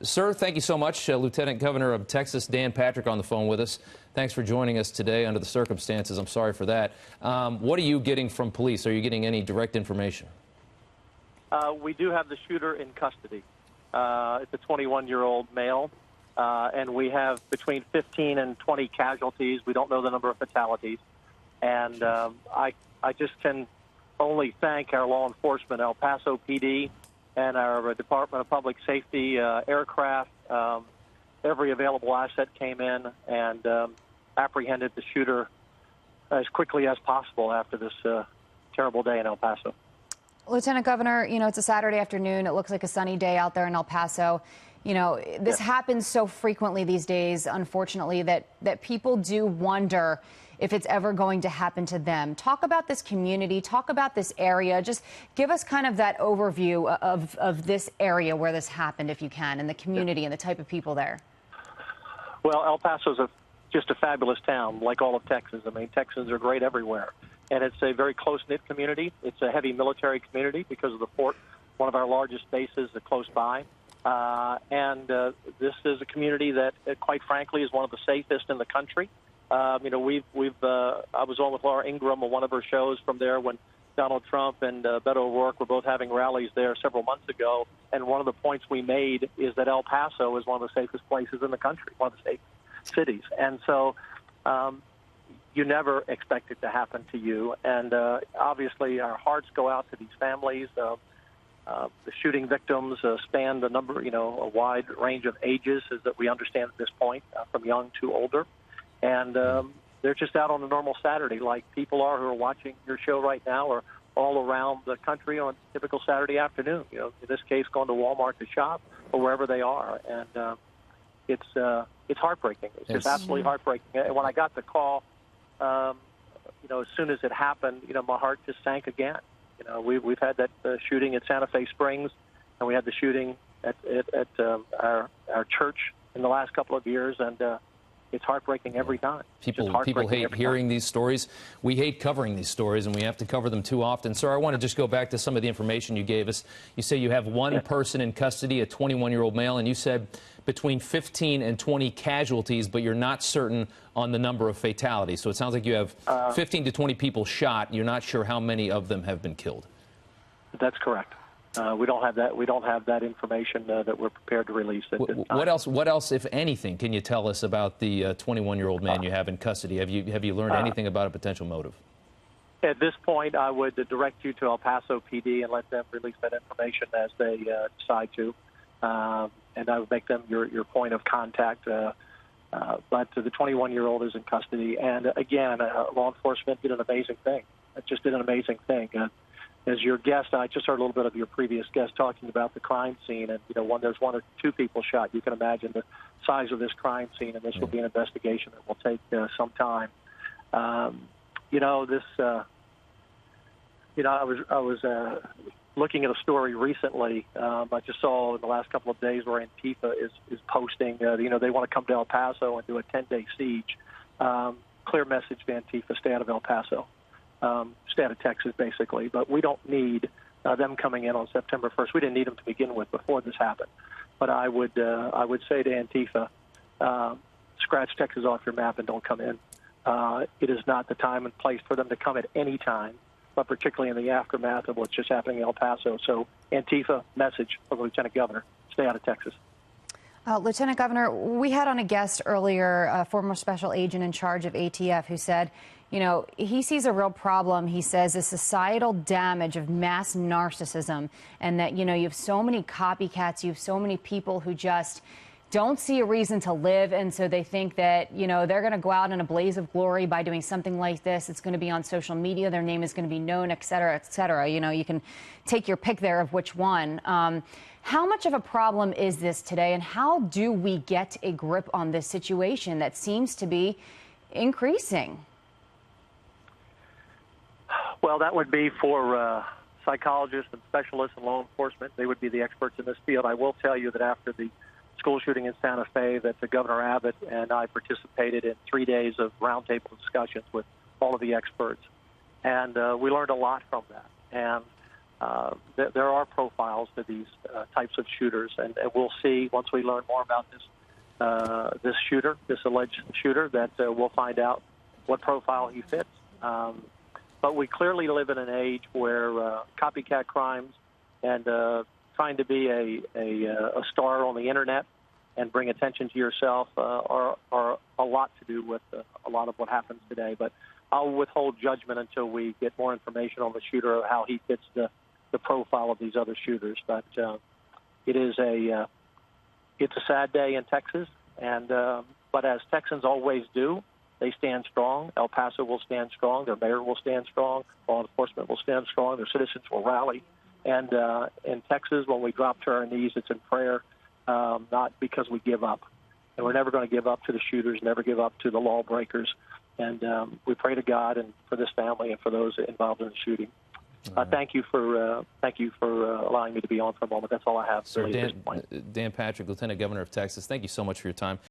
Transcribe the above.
Sir, thank you so much. Lieutenant Governor of Texas, Dan Patrick, on the phone with us. Thanks for joining us today under the circumstances. I'm sorry for that. What are you getting from police? Are you getting any direct information? We do have the shooter in custody. It's a 21-year-old male, and we have between 15 and 20 casualties. We don't know the number of fatalities. And I just can only thank our law enforcement, El Paso PD, and our Department of Public Safety aircraft. Every available asset came in and apprehended the shooter as quickly as possible after this terrible day in El Paso. Lieutenant Governor, it's a Saturday afternoon. It looks like a sunny day out there in El Paso. This happens so frequently these days, unfortunately, that people do wonder if it's ever going to happen to them. Talk about this community, talk about this area. Just give us kind of that overview of this area where this happened, if you can, and the community and the type of people there. Well, El Paso's just a fabulous town, like all of Texas. I mean, Texans are great everywhere. And it's a very close-knit community. It's a heavy military community because of the fort, one of our largest bases close by. This is a community that, quite frankly, is one of the safest in the country. I was on with Laura Ingraham on one of her shows from there when Donald Trump and Beto O'Rourke were both having rallies there several months ago. And one of the points we made is that El Paso is one of the safest places in the country, one of the safest cities. And so you never expect it to happen to you. And obviously our hearts go out to these families. The shooting victims span the number, a wide range of ages, as that we understand at this point, from young to older. And they're just out on a normal Saturday, like people are who are watching your show right now, or all around the country on a typical Saturday afternoon. In this case, going to Walmart to shop or wherever they are. And it's heartbreaking. It's just absolutely heartbreaking. And when I got the call, as soon as it happened, my heart just sank again. We've had that shooting at Santa Fe Springs, and we had the shooting at our church in the last couple of years, and it's heartbreaking every time. People hate hearing these stories. We hate covering these stories, and we have to cover them too often. Sir, I want to just go back to some of the information you gave us. You say you have one person in custody, a 21-year-old male, and you said between 15 and 20 casualties, but you're not certain on the number of fatalities. So it sounds like you have 15 to 20 people shot. You're not sure how many of them have been killed. That's correct. We don't have that. We don't have that information that we're prepared to release at this time. What else, if anything, can you tell us about the 21-year-old man you have in custody? Have you learned anything about a potential motive? At this point, I would direct you to El Paso PD and let them release that information as they decide to, and I would make them your point of contact. But the 21-year-old is in custody, and again, law enforcement did an amazing thing. It just did an amazing thing. As your guest, I just heard a little bit of your previous guest talking about the crime scene, and when there's one or two people shot, you can imagine the size of this crime scene, and this will be an investigation that will take some time. I was looking at a story recently. I just saw in the last couple of days where Antifa is posting. They want to come to El Paso and do a 10-day siege. Clear message to Antifa: stay out of El Paso. Stay out of Texas, basically. But we don't need them coming in on September 1st. We didn't need them to begin with before this happened. But I would say to Antifa, scratch Texas off your map and don't come in. It is not the time and place for them to come at any time, but particularly in the aftermath of what's just happening in El Paso. So Antifa, message from the Lieutenant Governor: stay out of Texas. Lieutenant Governor, we had on a guest earlier, a former special agent in charge of ATF, who said, he sees a real problem, he says, a societal damage of mass narcissism, and that, you have so many copycats, you have so many people who just don't see a reason to live, and so they think that, they're going to go out in a blaze of glory by doing something like this. It's going to be on social media, their name is going to be known, et cetera, et cetera. You can take your pick there of which one. How much of a problem is this today, and how do we get a grip on this situation that seems to be increasing? Well, that would be for psychologists and specialists in law enforcement. They would be the experts in this field. I will tell you that after the school shooting in Santa Fe, that the Governor Abbott and I participated in 3 days of roundtable discussions with all of the experts. And we learned a lot from that. And there are profiles to these types of shooters, and we'll see once we learn more about this shooter, this alleged shooter, that we'll find out what profile he fits. But we clearly live in an age where copycat crimes and trying to be a star on the internet and bring attention to yourself are a lot to do with a lot of what happens today. But I'll withhold judgment until we get more information on the shooter or how he fits the profile of these other shooters. But it's a sad day in Texas, and but as Texans always do, they stand strong. El Paso will stand strong. Their mayor will stand strong. Law enforcement will stand strong. Their citizens will rally. And in Texas, when we drop to our knees, it's in prayer, not because we give up. And we're never going to give up to the shooters, never give up to the lawbreakers. And we pray to God and for this family and for those involved in the shooting. Thank you for allowing me to be on for a moment. That's all I have. Sir, really, at this point. Dan Patrick, Lieutenant Governor of Texas, thank you so much for your time.